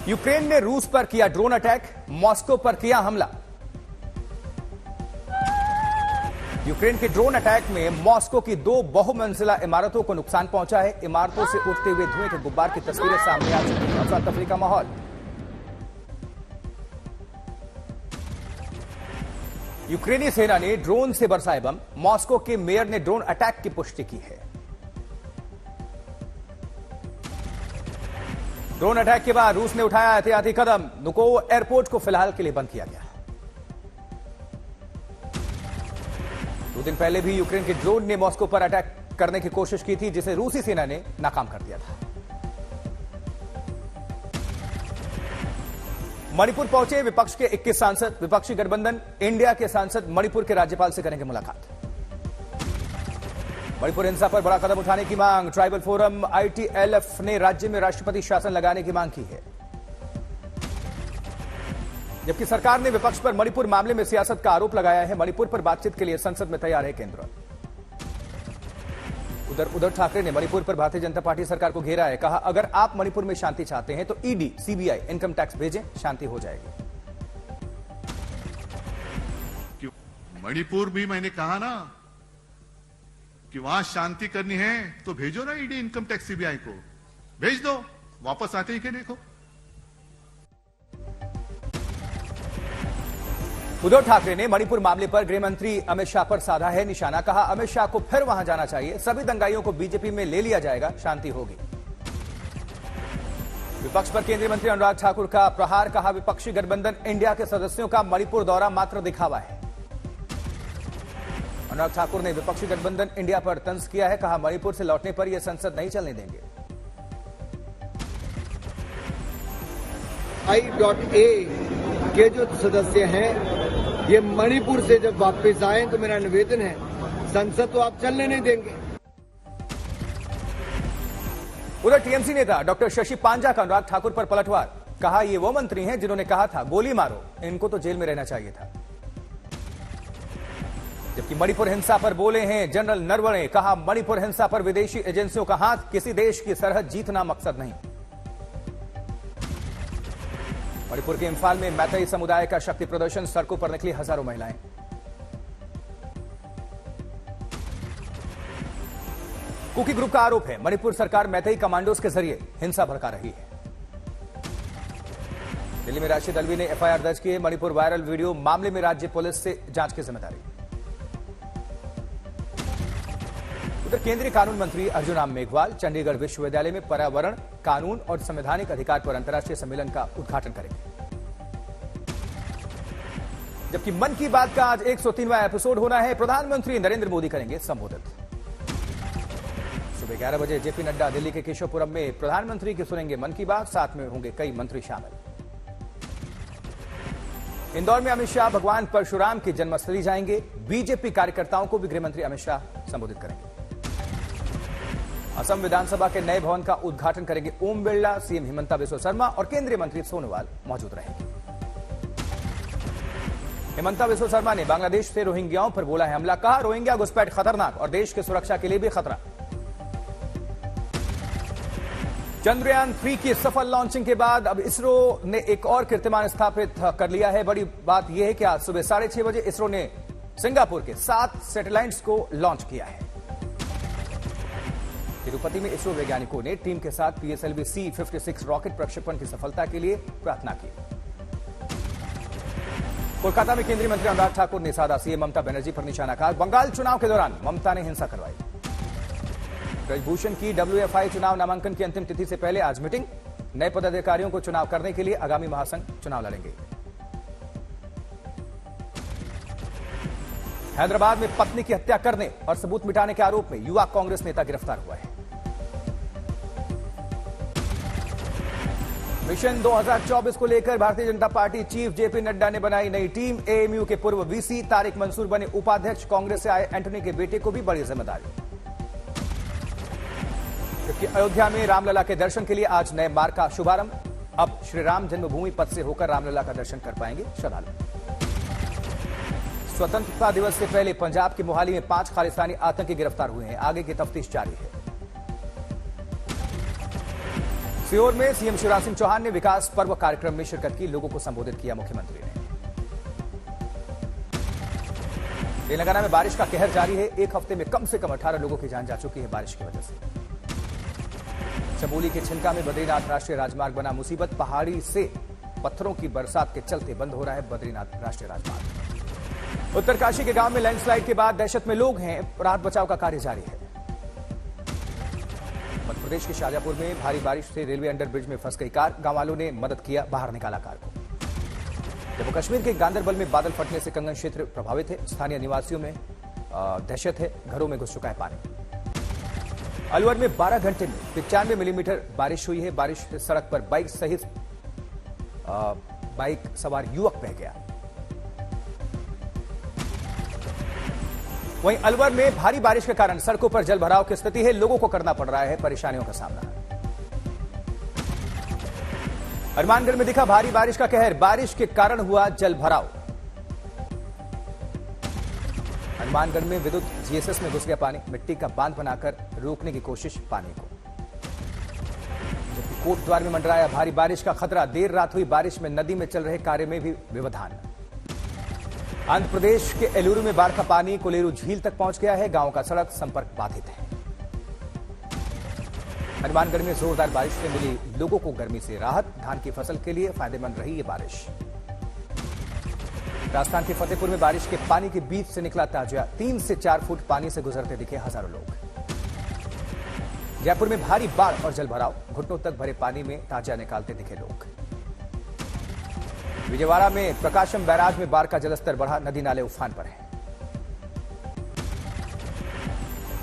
Ukraine ने रूस पर किया ड्रोन अटैक, मॉस्को पर किया हमला। यूक्रेन के ड्रोन अटैक में मॉस्को की 2 बहुमंजिला इमारतों को नुकसान पहुंचा है। इमारतों से उठते हुए धुएं के गुब्बार की तस्वीरें सामने आ चुकी हैं। अफरा तफरी का माहौल। यूक्रेनी सेना ने ड्रोन से बरसाए बम। मॉस्को के मेयर ने ड्रोन अटैक की पुष्टि की है। ड्रोन अटैक के बाद रूस ने उठाया एहतियाती कदम। नुकोव एयरपोर्ट को फिलहाल के लिए बंद किया गया। 2 दिन पहले भी यूक्रेन के ड्रोन ने मॉस्को पर अटैक करने की कोशिश की थी, जिसे रूसी सेना ने नाकाम कर दिया था। मणिपुर पहुंचे विपक्ष के 21 सांसद। विपक्षी गठबंधन इंडिया के सांसद मणिपुर के राज्यपाल से करेंगे मुलाकात। मणिपुर हिंसा पर बड़ा कदम उठाने की मांग। ट्राइबल फोरम आईटीएलएफ ने राज्य में राष्ट्रपति शासन लगाने की मांग की है। जबकि सरकार ने विपक्ष पर मणिपुर मामले में सियासत का आरोप लगाया है। मणिपुर पर बातचीत के लिए संसद में तैयार है केंद्र। उधर उद्धव ठाकरे ने मणिपुर पर भारतीय जनता पार्टी सरकार को घेरा है। कहा, अगर आप मणिपुर में शांति चाहते हैं तो ईडी, सीबीआई, इनकम टैक्स भेजें, शांति हो जाएगी। मणिपुर भी मैंने कहा ना कि वहां शांति करनी है तो भेजो ना ईडी, इनकम टैक्स, सीबीआई को भेज दो, वापस आते ही के देखो। उद्धव ठाकरे ने मणिपुर मामले पर गृह मंत्री अमित शाह पर साधा है निशाना। कहा, अमित शाह को फिर वहां जाना चाहिए। सभी दंगाइयों को बीजेपी में ले लिया जाएगा, शांति होगी। विपक्ष पर केंद्रीय मंत्री अनुराग ठाकुर का प्रहार। कहा, विपक्षी गठबंधन इंडिया के सदस्यों का मणिपुर दौरा मात्र दिखावा है। अनुराग ठाकुर ने विपक्षी गठबंधन इंडिया पर तंज किया है। कहा, मणिपुर से लौटने पर यह संसद नहीं चलने देंगे। I.A के जो सदस्य हैं ये मणिपुर से जब वापस आए तो मेरा निवेदन है, संसद तो आप चलने नहीं देंगे। उधर टीएमसी नेता डॉक्टर शशि पांजा का अनुराग ठाकुर पर पलटवार। कहा, ये वो मंत्री हैं जिन्होंने कहा था गोली मारो, इनको तो जेल में रहना चाहिए था। जबकि मणिपुर हिंसा पर बोले हैं जनरल नरवणे। कहा, मणिपुर हिंसा पर विदेशी एजेंसियों का हाथ, किसी देश की सरहद जीतना मकसद नहीं। मणिपुर के इंफाल में मैतेई समुदाय का शक्ति प्रदर्शन। सड़कों पर निकली हजारों महिलाएं। कुकी ग्रुप का आरोप है, मणिपुर सरकार मैतेई कमांडोज के जरिए हिंसा भड़का रही है। दिल्ली में राशिद अल्वी ने एफआईआर दर्ज की है। मणिपुर वायरल वीडियो मामले में राज्य पुलिस से जांच की जिम्मेदारी। उधर केंद्रीय कानून मंत्री अर्जुन राम मेघवाल चंडीगढ़ विश्वविद्यालय में पर्यावरण, कानून और संवैधानिक अधिकार पर अंतर्राष्ट्रीय सम्मेलन का उद्घाटन करेंगे। जबकि मन की बात का आज 103वां एपिसोड होना है। प्रधानमंत्री नरेंद्र मोदी करेंगे संबोधित। सुबह 11 बजे जेपी नड्डा दिल्ली के केशवपुरम में प्रधानमंत्री की सुनेंगे मन की बात। साथ में होंगे कई मंत्री शामिल। इंदौर में अमित शाह भगवान परशुराम की जन्मस्थली जाएंगे। बीजेपी कार्यकर्ताओं को भी गृहमंत्री अमित शाह संबोधित करेंगे। असम विधानसभा के नए भवन का उद्घाटन करेंगे ओम बिरला। सीएम हिमंता बिस्वा शर्मा और केंद्रीय मंत्री सोनोवाल मौजूद रहेंगे। हिमंता बिस्वा शर्मा ने बांग्लादेश से रोहिंग्याओं पर बोला है हमला। कहा, रोहिंग्या घुसपैठ खतरनाक और देश की सुरक्षा के लिए भी खतरा। चंद्रयान 3 की सफल लॉन्चिंग के बाद अब इसरो ने एक और कीर्तिमान स्थापित कर लिया है। बड़ी बात यह है कि आज सुबह 6:30 बजे इसरो ने सिंगापुर के 7 सैटेलाइट्स को लॉन्च किया है। तिरुपति में इसरो वैज्ञानिकों ने टीम के साथ पीएसएलवी C-56 रॉकेट प्रक्षेपण की सफलता के लिए प्रार्थना की। कोलकाता में केंद्रीय मंत्री अनुराग ठाकुर ने साधा सीएम ममता बनर्जी पर निशाना। कहा, बंगाल चुनाव के दौरान ममता ने हिंसा करवाई। ब्रजभूषण की WFI चुनाव नामांकन की अंतिम तिथि से पहले आज मीटिंग। नए पदाधिकारियों को चुनाव करने के लिए आगामी महासंघ चुनाव लड़ेंगे। हैदराबाद में पत्नी की हत्या करने और सबूत मिटाने के आरोप में युवा कांग्रेस नेता गिरफ्तार हुआ है। मिशन 2024 को लेकर Bharatiya Janata party chief JP Nadda ने बनाई नई टीम। एएमयू के पूर्व वीसी तारिक मंसूर बने उपाध्यक्ष। कांग्रेस से आए एंटनी के बेटे को भी बड़ी जिम्मेदारी। जबकि अयोध्या में रामलला के दर्शन के लिए आज नए मार्ग का शुभारंभ। अब श्री राम जन्मभूमि पथ से होकर रामलला का दर्शन कर पाएंगे श्रद्धालु। स्वतंत्रता दिवस से पहले पंजाब के मोहाली में 5 खालिस्तानी आतंकी गिरफ्तार हुए हैं। आगे की तफ्तीश जारी है। सीहोर में सीएम शिवराज सिंह चौहान ने विकास पर्व कार्यक्रम में शिरकत की। लोगों को संबोधित किया मुख्यमंत्री ने। तेलंगाना में बारिश का कहर जारी है। एक हफ्ते में कम से कम 18 लोगों की जान जा चुकी है बारिश की वजह से। चमोली के छिनका में बद्रीनाथ राष्ट्रीय राजमार्ग बना मुसीबत। पहाड़ी से पत्थरों की बरसात के चलते बंद हो रहा है बद्रीनाथ राष्ट्रीय राजमार्ग। उत्तरकाशी के गांव में लैंडस्लाइड के बाद दहशत में लोग हैं। राहत बचाव का कार्य जारी है। मध्य प्रदेश के शाजापुर में भारी बारिश से रेलवे अंडरब्रिज में फंस गई कार। गांव वालों ने मदद किया, बाहर निकाला कार को। जम्मू कश्मीर के गांदरबल में बादल फटने से कंगन क्षेत्र प्रभावित है। स्थानीय निवासियों में दहशत है। घरों में घुस चुका है पानी। अलवर में 12 घंटे में 95 मिलीमीटर बारिश हुई है। बारिश से सड़क पर बाइक सहित बाइक सवार युवक बह गया। वहीं अलवर में भारी बारिश के कारण सड़कों पर जल भराव की स्थिति है। लोगों को करना पड़ रहा है परेशानियों का सामना। हनुमानगढ़ में दिखा भारी बारिश का कहर। बारिश के कारण हुआ जल भराव। हनुमानगढ़ में विद्युत जीएसएस में घुस गया पानी। मिट्टी का बांध बनाकर रोकने की कोशिश पानी को। जबकि कोटद्वार में मंडराया भारी बारिश का खतरा। देर रात हुई बारिश में नदी में चल रहे कार्य में भी व्यवधान। आंध्र प्रदेश के एलुरु में बाढ़ का पानी कोलेरू झील तक पहुंच गया है। गांव का सड़क संपर्क बाधित है। हनुमानगढ़ में जोरदार बारिश से मिली लोगों को गर्मी से राहत। धान की फसल के लिए फायदेमंद रही ये बारिश। राजस्थान के फतेहपुर में बारिश के पानी के बीच से निकला ताजिया। 3 से 4 फुट पानी से गुजरते दिखे हजारों लोग। जयपुर में भारी बाढ़ और जलभराव। घुटनों तक भरे पानी में ताजिया निकालते दिखे लोग। विजयवाड़ा में प्रकाशम बैराज में बाढ़ का जलस्तर बढ़ा। नदी नाले उफान पर है।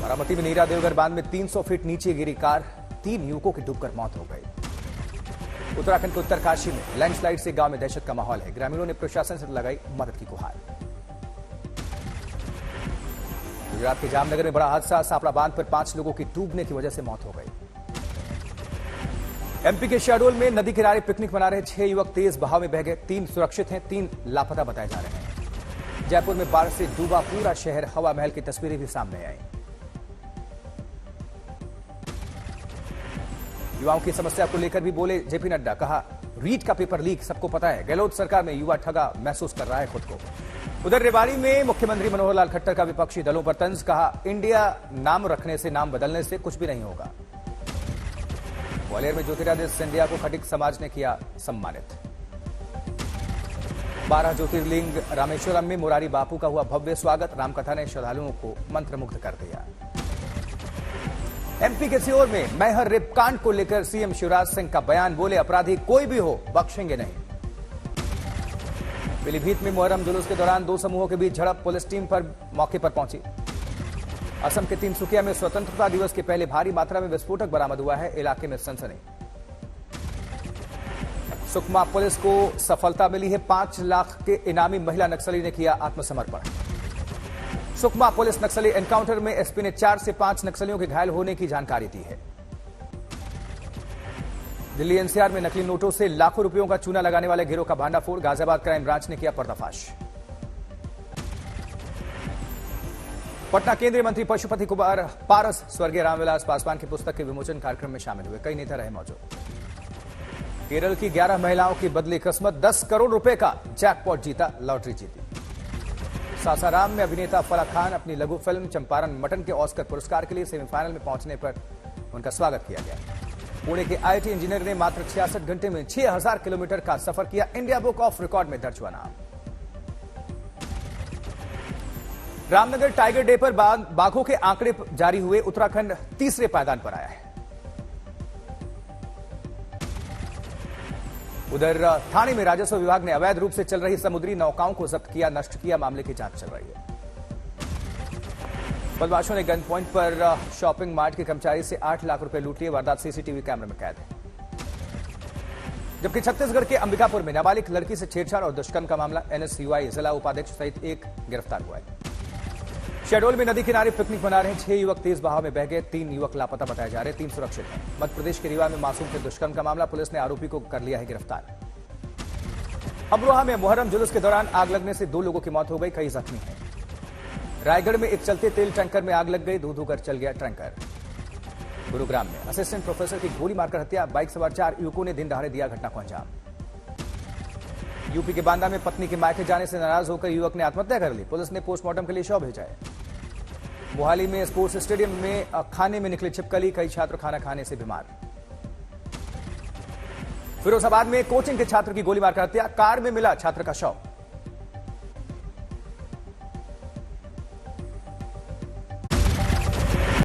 बारामती में नीरा देवघर बांध में 300 फीट नीचे गिरी कार। 3 युवकों की डूबकर मौत हो गई। उत्तराखंड के उत्तरकाशी में लैंडस्लाइड से गांव में दहशत का माहौल है। ग्रामीणों ने प्रशासन से लगाई मदद की गुहार। गुजरात के जामनगर में बड़ा हादसा। सापड़ा बांध पर 5 लोगों की डूबने की वजह से मौत हो गई। एमपी के शहडोल में नदी किनारे पिकनिक मना रहे 6 युवक तेज बहाव में बह गए। 3 सुरक्षित हैं, 3 लापता बताए जा रहे हैं। जयपुर में बाढ़ से डूबा पूरा शहर। हवा महल की तस्वीरें भी सामने आई। युवाओं की समस्या को लेकर भी बोले जेपी नड्डा। कहा रीट का पेपर लीक सबको पता है। गहलोत सरकार में युवा ठगा महसूस कर रहा है खुद को। उधर रेवाड़ी में मुख्यमंत्री मनोहर लाल खट्टर का विपक्षी दलों पर तंज। कहा इंडिया नाम रखने से, नाम बदलने से कुछ भी नहीं होगा। ग्वालियर में ज्योतिरादित्य सिंधिया को खटिक समाज ने किया सम्मानित। 12 ज्योतिर्लिंग रामेश्वरम में मुरारी बापू का हुआ भव्य स्वागत। रामकथा ने श्रद्धालुओं को मंत्रमुग्ध कर दिया। एमपी के सीहोर में मैहर रेप कांड को लेकर सीएम शिवराज सिंह का बयान। बोले अपराधी कोई भी हो बख्शेंगे नहीं। पीलीभीत में मुहर्रम जुलूस के दौरान 2 समूहों के बीच झड़प। पुलिस टीम पर मौके पर पहुंची। असम के तिनसुकिया में स्वतंत्रता दिवस के पहले भारी मात्रा में विस्फोटक बरामद हुआ है। इलाके में सनसनी। सुकमा पुलिस को सफलता मिली है। 5 लाख के इनामी महिला नक्सली ने किया आत्मसमर्पण। सुकमा पुलिस नक्सली एनकाउंटर में एसपी ने 4 से 5 नक्सलियों के घायल होने की जानकारी दी है। दिल्ली एनसीआर में नकली नोटों से लाखों रुपयों का चूना लगाने वाले गिरोह का भांडाफोड़। गाजियाबाद क्राइम ब्रांच ने किया पर्दाफाश। पटना केंद्रीय मंत्री पशुपति कुमार पारस स्वर्गीय रामविलास पासवान की पुस्तक के विमोचन कार्यक्रम में शामिल हुए। कई नेता रहे मौजूद। केरल की 11 महिलाओं की बदली किस्मत। 10 करोड़ रुपए का जैकपॉट जीता, लॉटरी जीती। सासाराम में अभिनेता फराह खान अपनी लघु फिल्म चंपारण मटन के ऑस्कर पुरस्कार के लिए सेमीफाइनल में पहुंचने पर उनका स्वागत किया गया। पुणे के आईटी इंजीनियर ने मात्र 66 घंटे में 6000 किलोमीटर का सफर किया। इंडिया बुक ऑफ रिकॉर्ड में दर्ज हुआ नाम। रामनगर टाइगर डे पर बाघों के आंकड़े जारी हुए। उत्तराखंड तीसरे पायदान पर आया है। उधर थाने में राजस्व विभाग ने अवैध रूप से चल रही समुद्री नौकाओं को जब्त किया, नष्ट किया। मामले की जांच चल रही है। बदमाशों ने गन पॉइंट पर शॉपिंग मार्ट के कर्मचारी से 8 लाख रुपए लूट लिए। वारदात सीसीटीवी कैमरे में कैद है। जबकि छत्तीसगढ़ के अंबिकापुर में नाबालिग लड़की से छेड़छाड़ और दुष्कर्म का मामला। एनएसयूआई जिला उपाध्यक्ष सहित 1 गिरफ्तार हुआ है। शहडोल में नदी किनारे पिकनिक मना रहे 6 युवक तेज बहाव में बह गए। 3 युवक लापता बताए जा रहे, 3 सुरक्षित हैं। मध्य प्रदेश के रीवा में मासूम से दुष्कर्म का मामला। पुलिस ने आरोपी को कर लिया है गिरफ्तार। अमरोहा में मुहर्रम जुलूस के दौरान आग लगने से 2 लोगों की मौत हो गई, कई जख्मी हैं। रायगढ़ में एक चलते तेल टैंकर में आग लग गई, धू-धू कर चल गया टैंकर। गुरुग्राम में असिस्टेंट प्रोफेसर की गोली मारकर हत्या, बाइक सवार 4 युवकों ने दिन दहाड़े दिया घटना को अंजाम। यूपी के बांदा में पत्नी के मायके जाने से नाराज होकर युवक ने आत्महत्या कर ली, पुलिस ने पोस्टमार्टम के लिए शव भेजा है। मोहाली में स्पोर्ट्स स्टेडियम में खाने में निकली छिपकली, कई छात्र खाना खाने से बीमार। फिरोजाबाद में कोचिंग के छात्र की गोली मारकर हत्या, कार में मिला छात्र का शव।